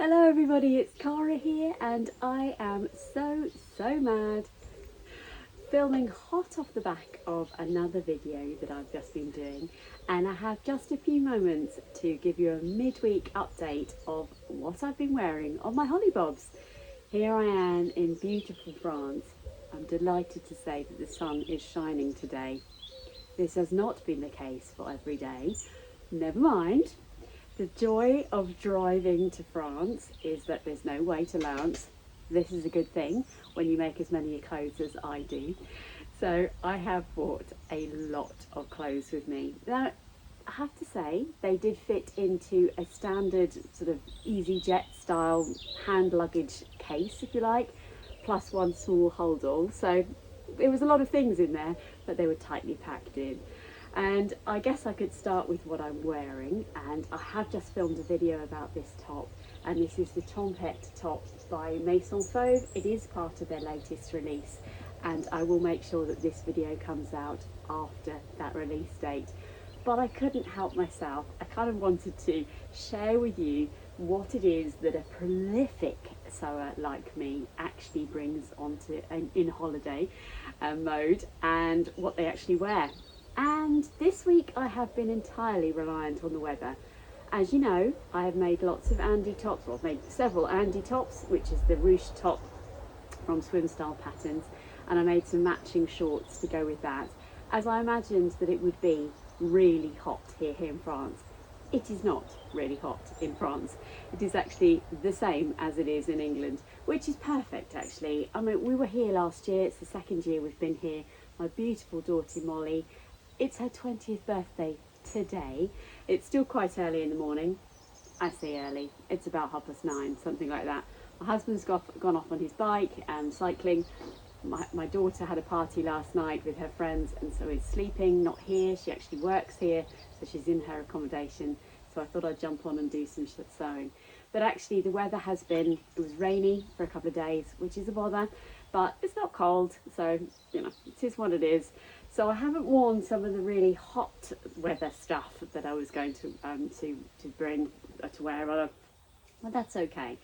Hello everybody, it's Cara here and I am so mad, filming hot off the back of another video that I've just been doing, and I have just a few moments to give you a midweek update of what I've been wearing on my holly bobs. Here I am in beautiful France. I'm delighted to say that the sun is shining today. This has not been the case for every day. Never mind. The joy of driving to France is that there's no weight allowance. This is a good thing when you make as many clothes as I do. So I have bought a lot of clothes with me. Now, I have to say, they did fit into a standard sort of EasyJet style hand luggage case, if you like, plus one small holdall. So there was a lot of things in there, but they were tightly packed in. And I guess I could start with what I'm wearing, and I have just filmed a video about this top, and this is the Tempete top by Maison Fauve. It is part of their latest release, and I will make sure that this video comes out after that release date. But I couldn't help myself. I kind of wanted to share with you what it is that a prolific sewer like me actually brings onto in holiday mode, and what they actually wear. And this week I have been entirely reliant on the weather. As you know, I have made lots of Andy tops, well, I've made several Andy tops, which is the ruche top from Swim Style Patterns, and I made some matching shorts to go with that, as I imagined that it would be really hot here in France. It is not really hot in France. It is actually the same as it is in England, which is perfect actually. I mean, we were here last year, it's the second year we've been here. My beautiful daughter Molly, it's her 20th birthday today. It's still quite early in the morning. I say early, it's about 9:30, something like that. My husband's gone off on his bike and cycling. My daughter had a party last night with her friends, and so is sleeping, not here. She actually works here, so she's in her accommodation. So I thought I'd jump on and do some sewing. But actually the weather has been, it was rainy for a couple of days, which is a bother, but it's not cold, so you know, it is what it is. So I haven't worn some of the really hot weather stuff that I was going to bring to wear, well that's okay.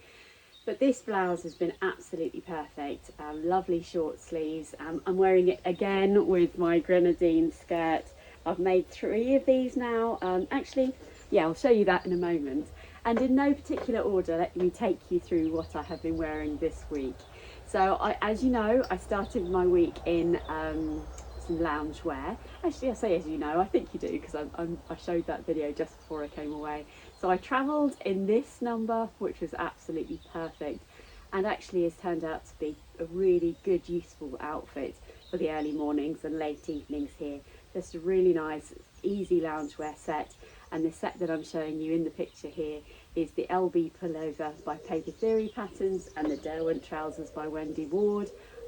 But this blouse has been absolutely perfect. Lovely short sleeves. I'm wearing it again with my Grenadine skirt. I've made 3 of these now. Actually, yeah, I'll show you that in a moment. And in no particular order, let me take you through what I have been wearing this week. So as you know, I started my week in some lounge wear. Actually, I say as you know, I think you do, because I showed that video just before I came away. So I travelled in this number, which was absolutely perfect, and actually has turned out to be a really good, useful outfit for the early mornings and late evenings here. Just a really nice, easy loungewear set, and the set that I'm showing you in the picture here is the LB pullover by Paper Theory Patterns and the Derwent trousers by Vendee.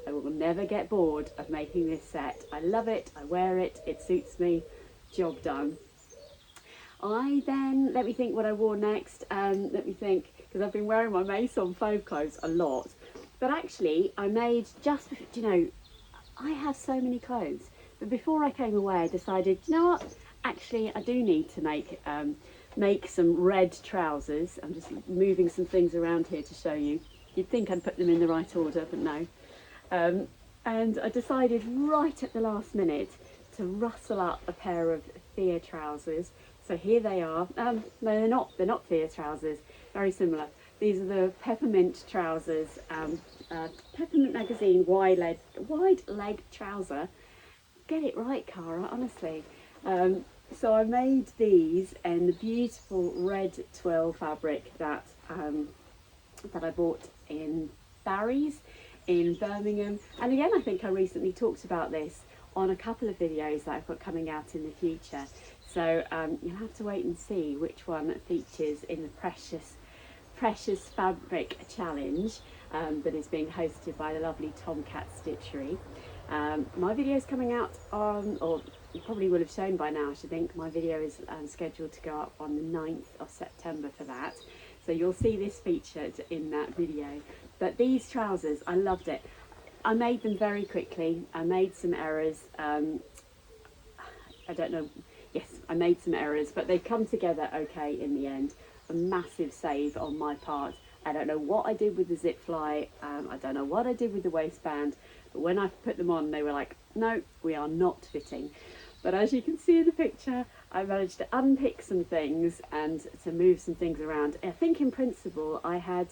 I will never get bored of making this set. I love it, I wear it, it suits me, job done. Let me think what I wore next. Let me think, because I've been wearing my Maison Fauve clothes a lot. But actually, I made you know, I have so many clothes. But before I came away, I decided, you know what? Actually, I do need to make some red trousers. I'm just moving some things around here to show you. You'd think I'd put them in the right order, but no. And I decided right at the last minute to rustle up a pair of Thea trousers. So here they are. No, they're not Thea trousers, very similar. These are the Peppermint trousers, Peppermint magazine wide leg trouser. Get it right, Cara, honestly. So I made these in the beautiful red twill fabric that I bought in Barry's in Birmingham. And again, I think I recently talked about this on a couple of videos that I've got coming out in the future. So you'll have to wait and see which one features in the Precious Fabric Challenge that is being hosted by the lovely Tomcat Stitchery. My video is coming out on, or you probably will have shown by now, I should think, my video is scheduled to go up on the 9th of September for that. So you'll see this featured in that video. But these trousers, I loved it. I made them very quickly. I made some errors. I don't know. Yes, I made some errors, but they come together okay in the end. A massive save on my part. I don't know what I did with the zip fly, I don't know what I did with the waistband, but when I put them on they were like, no, we are not fitting. But as you can see in the picture, I managed to unpick some things and to move some things around. I think in principle I had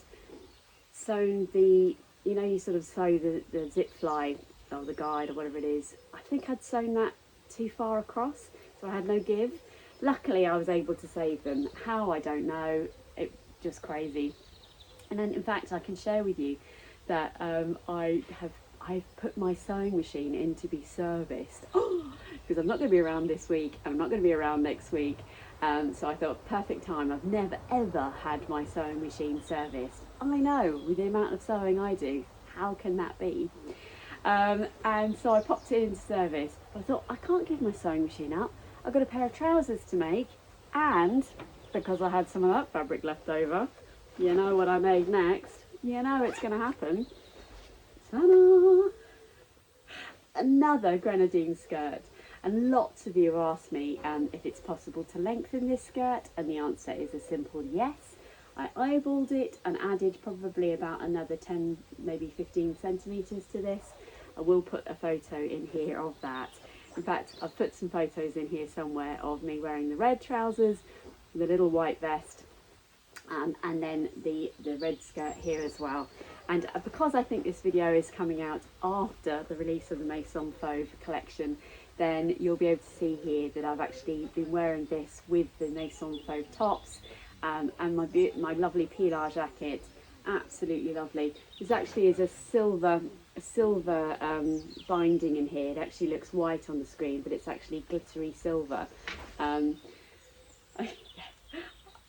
sewn the, you know, you sort of sew the zip fly or the guide or whatever it is. I think I'd sewn that too far across, so I had no give. Luckily I was able to save them. How, I don't know, it just crazy. And then in fact I can share with you that I've put my sewing machine in to be serviced because I'm not going to be around this week and I'm not going to be around next week, so I thought perfect time. I've never ever had my sewing machine serviced. I know, with the amount of sewing I do, how can that be? And so I popped it into service, but I thought I can't give my sewing machine up. I've got a pair of trousers to make, and because I had some of that fabric left over, you know what I made next? You know it's going to happen. Ta-da! Another Grenadine skirt, and lots of you have asked me if it's possible to lengthen this skirt, and the answer is a simple yes. I eyeballed it and added probably about another 10, maybe 15 centimetres to this. I will put a photo in here of that. In fact, I've put some photos in here somewhere of me wearing the red trousers, the little white vest, and then the red skirt here as well. And because I think this video is coming out after the release of the Maison Fauve collection, then you'll be able to see here that I've actually been wearing this with the Maison Fauve tops, and my lovely Pilar jacket, absolutely lovely. This actually is a silver binding in here. It actually looks white on the screen, but it's actually glittery silver.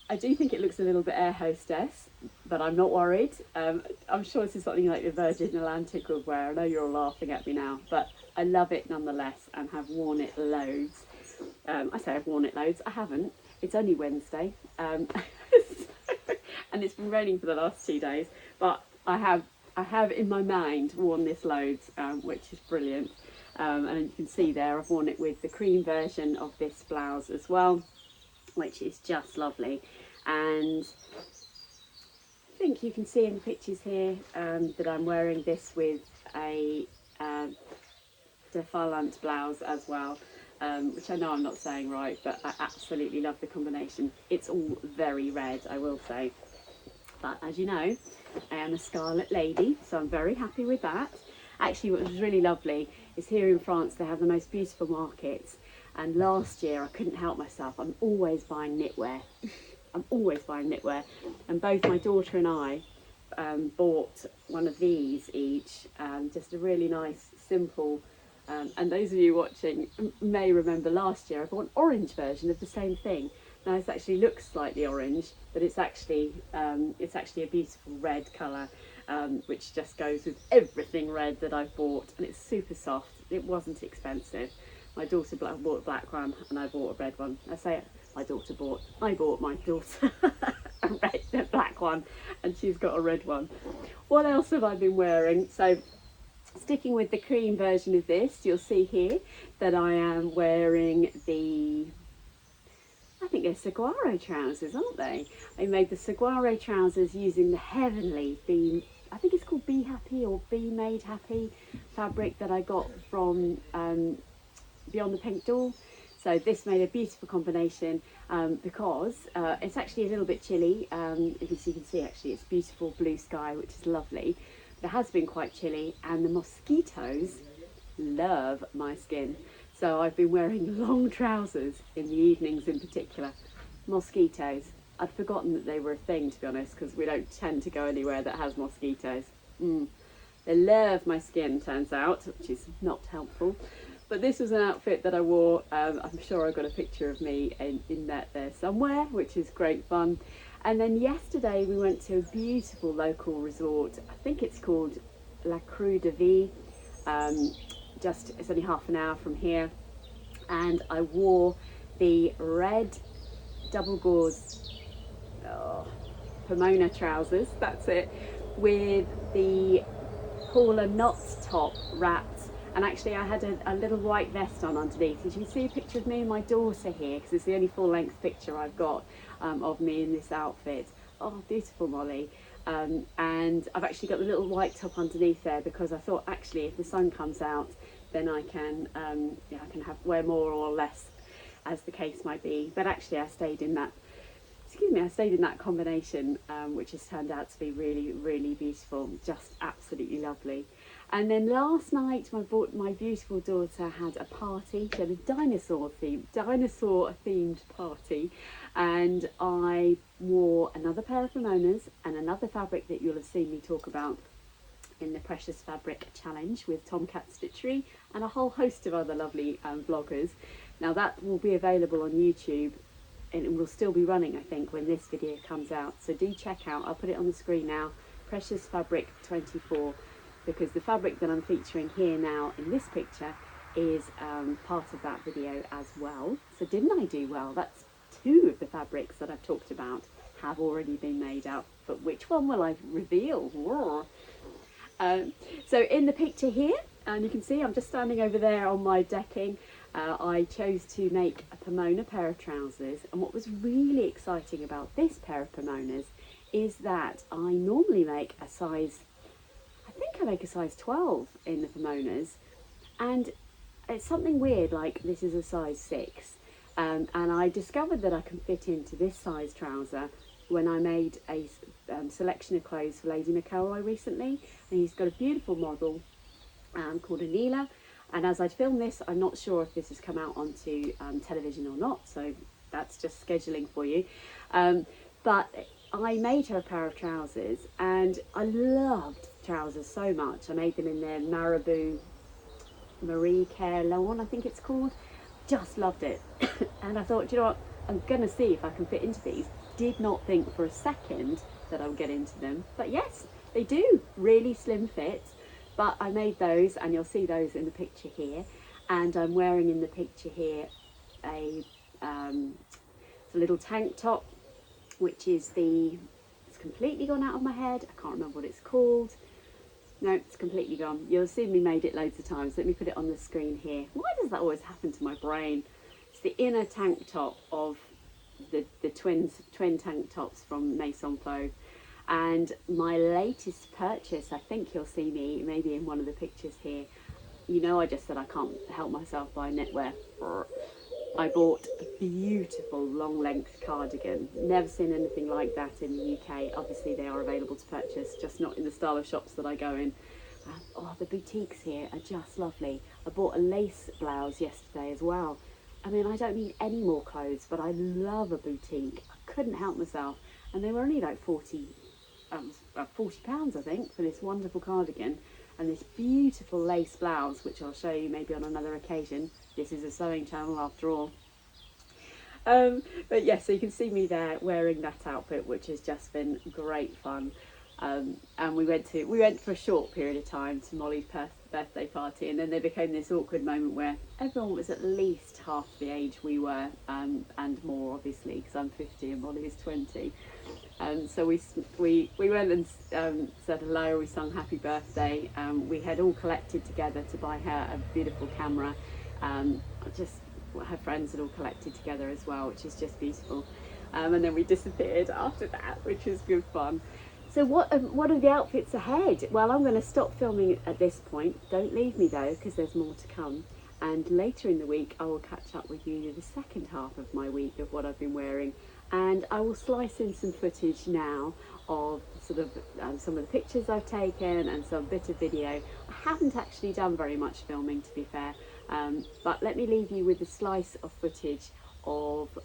I do think it looks a little bit air hostess, but I'm not worried. I'm sure this is something like the Virgin Atlantic would wear. I know you're all laughing at me now, but I love it nonetheless and have worn it loads. I say I've worn it loads, I haven't. It's only Wednesday, and it's been raining for the last 2 days, but I have in my mind worn this loads, which is brilliant. And you can see there I've worn it with the cream version of this blouse as well, which is just lovely. And I think you can see in the pictures here that I'm wearing this with a Deferlante blouse as well, which I know I'm not saying right, but I absolutely love the combination. It's all very red, I will say, but as you know, I am a scarlet lady, so I'm very happy with that. Actually, what was really lovely is here in France they have the most beautiful markets, and last year I couldn't help myself. I'm always buying knitwear. I'm always buying knitwear, and both my daughter and I bought one of these each, just a really nice, simple, and those of you watching may remember last year I bought an orange version of the same thing. Now this actually looks slightly orange, but it's actually a beautiful red colour, which just goes with everything red that I've bought, and it's super soft. It wasn't expensive. My daughter bought a black one and I bought a red one. I say I bought my daughter a black one, and she's got a red one. What else have I been wearing? So sticking with the cream version of this, you'll see here that I am wearing I think they're saguaro trousers, aren't they? I made the saguaro trousers using the heavenly I think it's called Be Happy or Be Made Happy fabric that I got from Beyond the Pink Door. So this made a beautiful combination because it's actually a little bit chilly. You can see actually it's beautiful blue sky, which is lovely. But it has been quite chilly, and the mosquitoes love my skin. So I've been wearing long trousers in the evenings in particular. Mosquitoes. I'd forgotten that they were a thing, to be honest, because we don't tend to go anywhere that has mosquitoes. They love my skin, turns out, which is not helpful. But this was an outfit that I wore. I'm sure I've got a picture of me in that there somewhere, which is great fun. And then yesterday we went to a beautiful local resort. I think it's called La Crue de Vie. It's only half an hour from here. And I wore the red double gauze Pomona trousers, that's it, with the Paula knots top wrapped. And actually I had a little white vest on underneath. And you can see a picture of me and my daughter here, because it's the only full length picture I've got of me in this outfit. Oh, beautiful, Molly. and I've actually got the little white top underneath there because I thought actually if the sun comes out then I can I can wear more or less as the case might be, but actually I stayed in that combination, which has turned out to be really, really beautiful, just absolutely lovely. And then last night my beautiful daughter had a party. She had a dinosaur themed party, and I wore another pair of Pomonas and another fabric that you'll have seen me talk about in the Precious Fabric Challenge with Tomcat Stitchery and a whole host of other lovely vloggers. Now that will be available on YouTube, and it will still be running, I think, when this video comes out. So do check out, I'll put it on the screen now, Precious Fabric 24, because the fabric that I'm featuring here now in this picture is part of that video as well. So didn't I do well? That's 2 of the fabrics that I've talked about have already been made up, but which one will I reveal? So in the picture here, and you can see I'm just standing over there on my decking, I chose to make a Pomona pair of trousers, and what was really exciting about this pair of Pomonas is that I normally make a size, I think I make a size 12 in the Pomonas, and it's something weird like this is a size 6, and I discovered that I can fit into this size trouser when I made a selection of clothes for Lady McElroy recently, and he's got a beautiful model called Anila. And as I film this, I'm not sure if this has come out onto television or not, so that's just scheduling for you. But I made her a pair of trousers, and I loved trousers so much. I made them in their Marabou Marie Care Lawn, I think it's called. Just loved it. And I thought, you know what, I'm going to see if I can fit into these. Did not think for a second that I would get into them, but yes, they do. Really slim fit. But I made those, and you'll see those in the picture here, and I'm wearing in the picture here a little tank top, which is it's completely gone out of my head, I can't remember what it's called. No, it's completely gone. You'll see me made it loads of times. Let me put it on the screen here. Why does that always happen to my brain? It's the inner tank top of the twin tank tops from Maison Faux. And my latest purchase, I think you'll see me maybe in one of the pictures here. You know, I just said I can't help myself buy knitwear. I bought a beautiful long length cardigan. Never seen anything like that in the UK. Obviously they are available to purchase, just not in the style of shops that I go in. Oh, the boutiques here are just lovely. I bought a lace blouse yesterday as well. I mean, I don't need any more clothes, but I love a boutique. I couldn't help myself. And they were only like £40, I think, for this wonderful cardigan and this beautiful lace blouse, which I'll show you maybe on another occasion. This is a sewing channel after all. But yes, so you can see me there wearing that outfit, which has just been great fun. And we went for a short period of time to Molly's birthday party, and then there became this awkward moment where everyone was at least half the age we were, and more obviously, because I'm 50 and Molly is 20. So we went and said hello, we sung happy birthday, we had all collected together to buy her a beautiful camera. Just her friends had all collected together as well, which is just beautiful. And then we disappeared after that, which was good fun. So what are the outfits ahead? Well, I'm going to stop filming at this point. Don't leave me though, because there's more to come. And later in the week, I will catch up with you the second half of my week of what I've been wearing. And I will slice in some footage now of sort of some of the pictures I've taken and some bit of video. I haven't actually done very much filming, to be fair. But let me leave you with a slice of footage of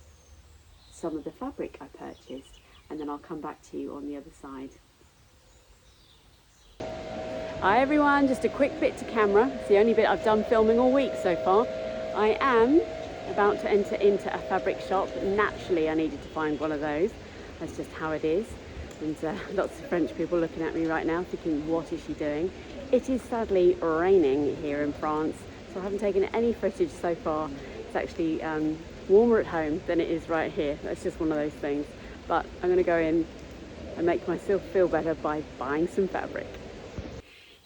some of the fabric I purchased, and then I'll come back to you on the other side. Hi everyone, just a quick bit to camera. It's the only bit I've done filming all week so far. I am about to enter into a fabric shop. Naturally I needed to find one of those. That's just how it is. And lots of French people looking at me right now thinking, what is she doing? It is sadly raining here in France, so I haven't taken any footage so far. It's actually warmer at home than it is right here. That's just one of those things. But I'm going to go in and make myself feel better by buying some fabric.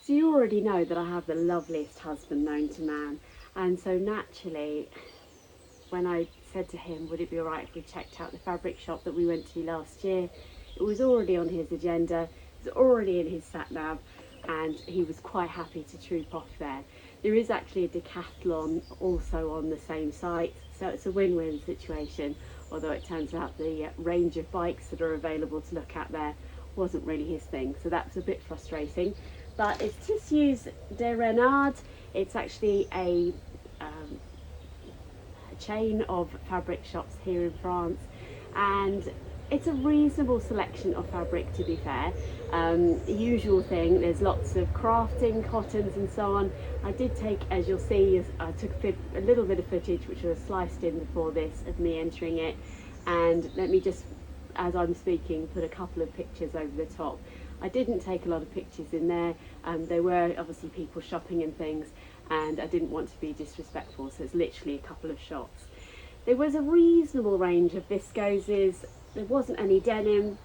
So you already know that I have the loveliest husband known to man, and so naturally when I said to him, would it be alright if we checked out the fabric shop that we went to last year, it was already on his agenda, was already in his sat nav, and he was quite happy to troop off there. There is actually a decathlon also on the same site, so it's a win-win situation, although it turns out the range of bikes that are available to look at there wasn't really his thing, so that was a bit frustrating. But it's Tissues de Renard. It's actually a chain of fabric shops here in France, and it's a reasonable selection of fabric, to be fair. Usual thing, there's lots of crafting, cottons and so on. I did take, as you'll see, I took a little bit of footage which was sliced in before this of me entering it, and let me just, as I'm speaking, put a couple of pictures over the top. I didn't take a lot of pictures in there. There were obviously people shopping and things, and I didn't want to be disrespectful, so it's literally a couple of shots. There was a reasonable range of viscoses. There wasn't any denim.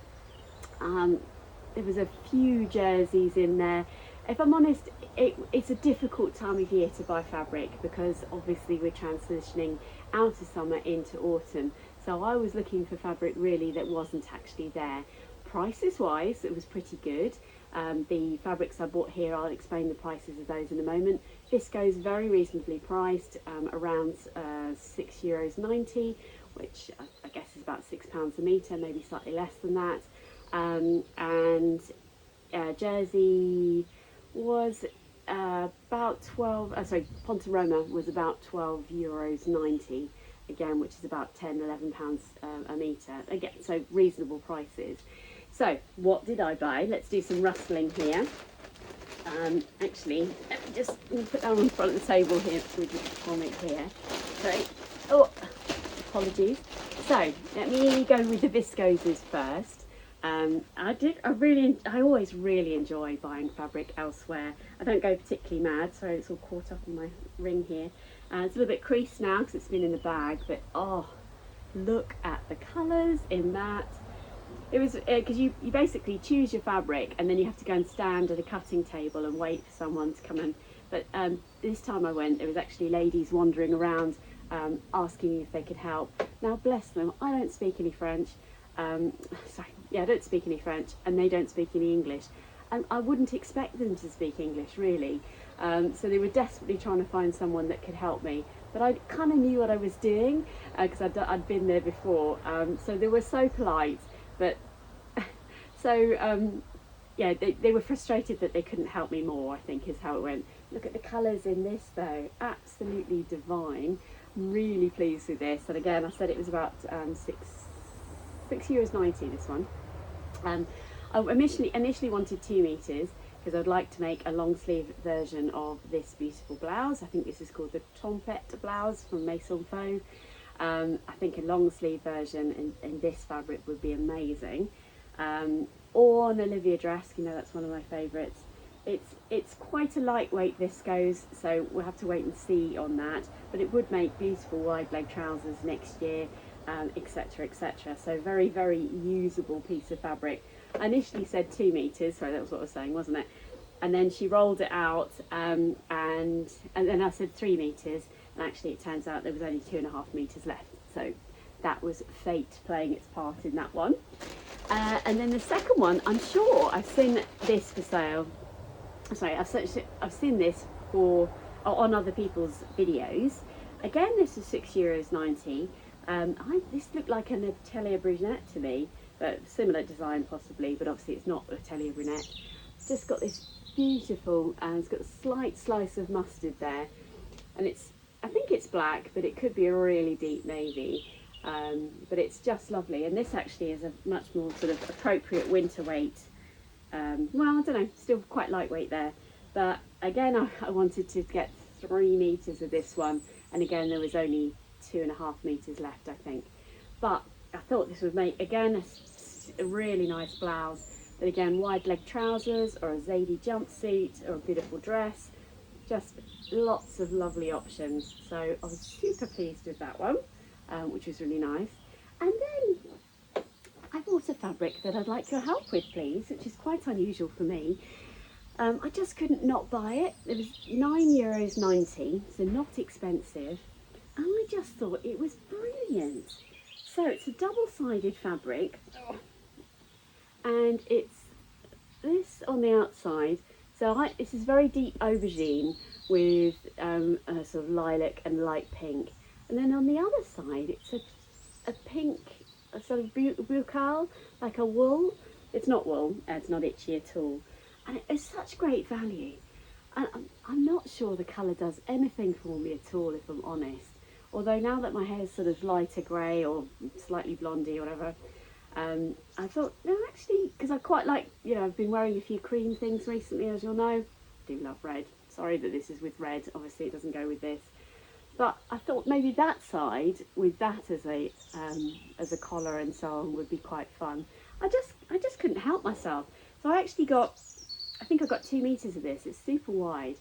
There was a few jerseys in there. If I'm honest, it's a difficult time of year to buy fabric because obviously we're transitioning out of summer into autumn. So I was looking for fabric really that wasn't actually there. Prices wise, it was pretty good. The fabrics I bought here, I'll explain the prices of those in a moment. Viscose very reasonably priced, around €6.90, which I guess is about £6 a metre, maybe slightly less than that. And jersey was about Pontaroma was about €12.90, again, which is about £10–11 a metre. Again, so reasonable prices. So what did I buy? Let's do some rustling here. Actually, let me just put that on front of the table here with the comic here. So, oh, apologies. So let me go with the viscoses first. I always really enjoy buying fabric elsewhere. I don't go particularly mad. Sorry, it's all caught up in my ring here. It's a little bit creased now because it's been in the bag, but oh, look at the colours in that. It was because you basically choose your fabric and then you have to go and stand at a cutting table and wait for someone to come in. But this time I went, there was actually ladies wandering around asking if they could help. Now bless them, I don't speak any French. I don't speak any French, and they don't speak any English. And I wouldn't expect them to speak English really. So they were desperately trying to find someone that could help me. But I kind of knew what I was doing because I'd been there before. So they were so polite. But they were frustrated that they couldn't help me more, I think is how it went. Look at the colours in this though, absolutely divine. I'm really pleased with this. And again, I said it was about €6.90 this one. I initially wanted 2 meters because I'd like to make a long sleeve version of this beautiful blouse. I think this is called the Tempete blouse from Maison Faux. I think a long sleeve version in this fabric would be amazing, or an Olivia dress. You know, that's one of my favourites. It's quite a lightweight viscose, so we'll have to wait and see on that, but it would make beautiful wide leg trousers next year, etc, etc. So very, very usable piece of fabric. I initially said 2 meters, sorry, that was what I was saying, wasn't it? And then she rolled it out, and then I said 3 meters. And actually it turns out there was only 2.5 meters left, so that was fate playing its part in that one. And then the second one, I'm sure I've seen this for sale. Sorry, I've seen this on other people's videos. Again, this is €6.90. This looked like an Atelier Brunette to me, but similar design possibly, but obviously it's not Atelier Brunette. It's just got this beautiful, it's got a slight slice of mustard there, and I think it's black, but it could be a really deep navy, but it's just lovely. And this actually is a much more sort of appropriate winter weight. Well, I don't know, still quite lightweight there. But again, I wanted to get 3 meters of this one. And again, there was only 2.5 meters left, I think. But I thought this would make, again, a really nice blouse. But again, wide leg trousers or a Zadie jumpsuit or a beautiful dress. Just lots of lovely options. So I was super pleased with that one, which was really nice. And then I bought a fabric that I'd like your help with, please, which is quite unusual for me. I just couldn't not buy it. It was €9.90, so not expensive. And I just thought it was brilliant. So it's a double-sided fabric, and it's this on the outside. So this is very deep aubergine with a sort of lilac and light pink. And then on the other side, it's a pink, a sort of buccal, like a wool. It's not wool, it's not itchy at all. And it's such great value. And I'm not sure the colour does anything for me at all, if I'm honest. Although now that my hair's sort of lighter grey or slightly blondie or whatever, I thought, no, actually, because I quite like, you know, I've been wearing a few cream things recently, as you'll know. I do love red. Sorry that this is with red. Obviously, it doesn't go with this. But I thought maybe that side, with that as a collar and so on, would be quite fun. I just couldn't help myself. So I actually got, I think I got 2 meters of this. It's super wide,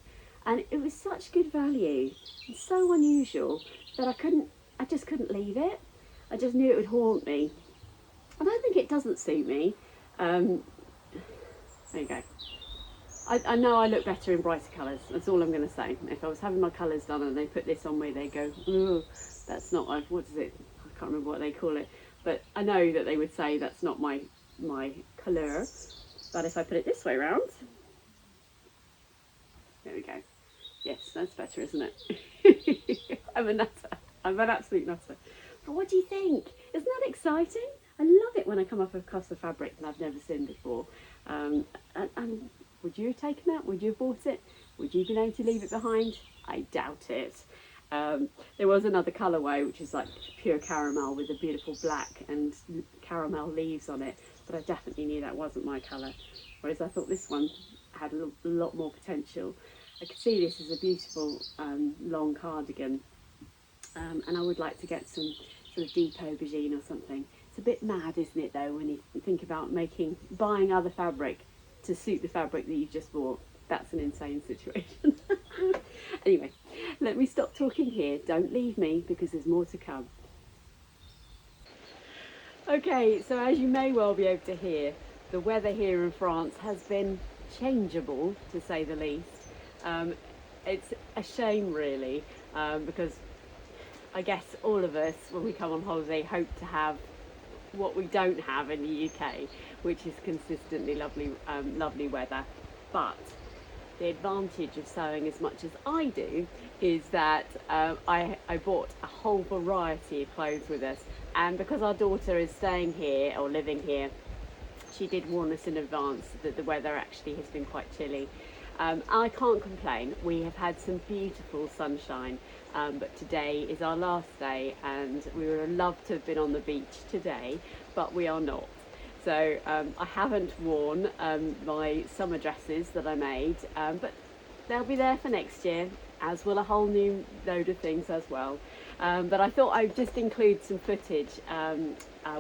and it was such good value and so unusual that I just couldn't leave it. I just knew it would haunt me. I don't think it doesn't suit me. There you go. I know I look better in brighter colours. That's all I'm going to say. If I was having my colours done and they put this on me, they go, ooh, that's not my, what is it? I can't remember what they call it. But I know that they would say that's not my colour. But if I put it this way around, there we go. Yes, that's better, isn't it? I'm a nutter. I'm an absolute nutter. But what do you think? Isn't that exciting? I love it when I come across a fabric that I've never seen before. And would you have taken that? Would you have bought it? Would you have been able to leave it behind? I doubt it. There was another colourway which is like pure caramel with a beautiful black and caramel leaves on it, but I definitely knew that wasn't my colour. Whereas I thought this one had a lot more potential. I could see this as a beautiful long cardigan, and I would like to get some sort of deep aubergine or something. It's a bit mad, isn't it, though, when you think about buying other fabric to suit the fabric that you've just bought. That's an insane situation. Anyway, let me stop talking here. Don't leave me, because there's more to come. Okay, so as you may well be able to hear, the weather here in France has been changeable, to say the least. It's a shame, really, because I guess all of us, when we come on holiday, hope to have what we don't have in the UK, which is consistently lovely weather. But the advantage of sewing as much as I do is that I bought a whole variety of clothes with us, and because our daughter is staying here or living here, she did warn us in advance that the weather actually has been quite chilly. I can't complain. We have had some beautiful sunshine, but today is our last day, and we would have loved to have been on the beach today, but we are not. So I haven't worn my summer dresses that I made, but they'll be there for next year, as will a whole new load of things as well. But I thought I'd just include some footage,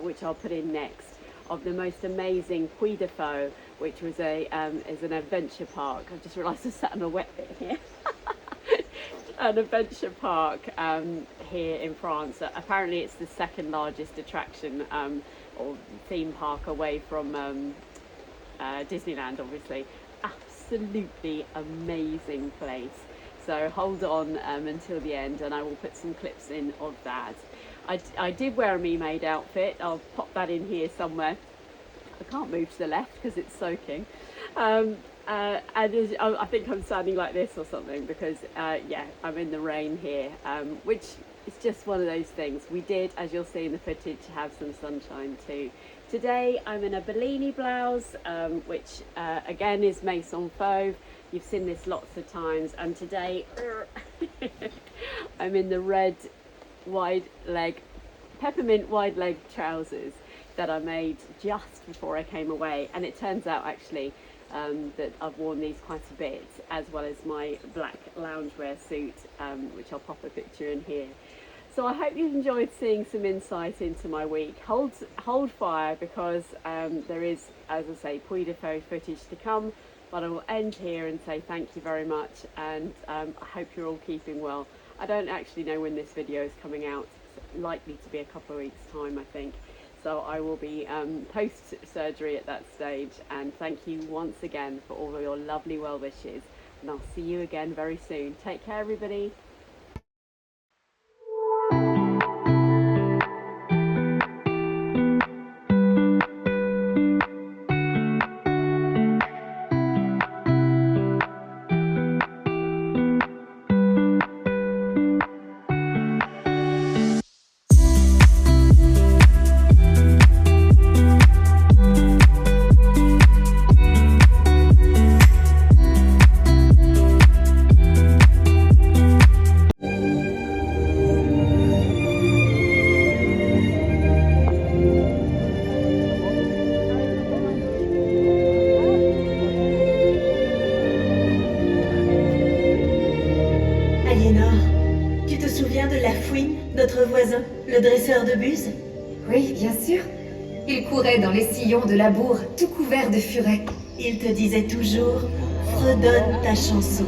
which I'll put in next, of the most amazing Puy de Faux, which was is an adventure park. I've just realised I sat on a wet bit here. An adventure park here in France. Apparently it's the second largest attraction or theme park away from Disneyland, obviously. Absolutely amazing place. So hold on until the end, and I will put some clips in of that. I did wear a Me Made outfit. I'll pop that in here somewhere. I can't move to the left because it's soaking. And I think I'm standing like this or something because, yeah, I'm in the rain here, which is just one of those things. We did, as you'll see in the footage, have some sunshine too. Today I'm in a Bellini blouse, which again is Maison Fauve. You've seen this lots of times, and today I'm in the red peppermint wide leg trousers that I made just before I came away, and it turns out actually that I've worn these quite a bit, as well as my black loungewear suit, which I'll pop a picture in here. So I hope you've enjoyed seeing some insight into my week. Hold fire, because there is, as I say, Puy de Faux footage to come, but I will end here and say thank you very much, and I hope you're all keeping well. I don't actually know when this video is coming out. It's likely to be a couple of weeks' time, I think. So I will be post-surgery at that stage, and thank you once again for all of your lovely well wishes, and I'll see you again very soon. Take care, everybody. Le dresseur de buse? Oui, bien sûr. Il courait dans les sillons de la bourre, tout couvert de furet. Il te disait toujours, fredonne ta chanson.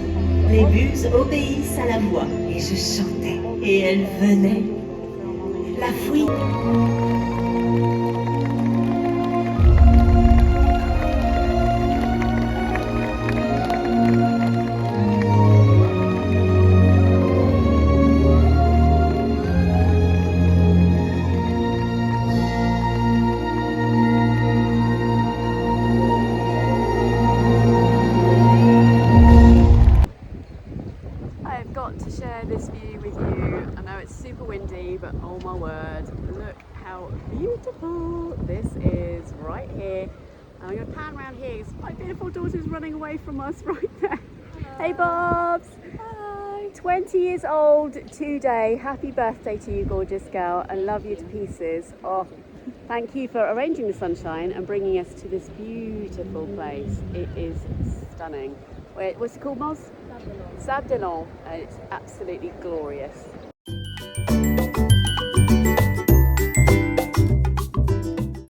Les buses obéissent à la voix. Et je chantais. Et elle venait. La fouine. I've got to share this view with you. I know it's super windy, but oh my word, look how beautiful this is right here. I'm going to pan around here because my beautiful daughter's running away from us right there. Hello. Hey Bobs! Hi! 20 years old today. Happy birthday to you, gorgeous girl. I love you to pieces. Oh, thank you for arranging the sunshine and bringing us to this beautiful place. It is stunning. Wait, what's it called, Moz? Sable d'Olonne. And it's absolutely glorious.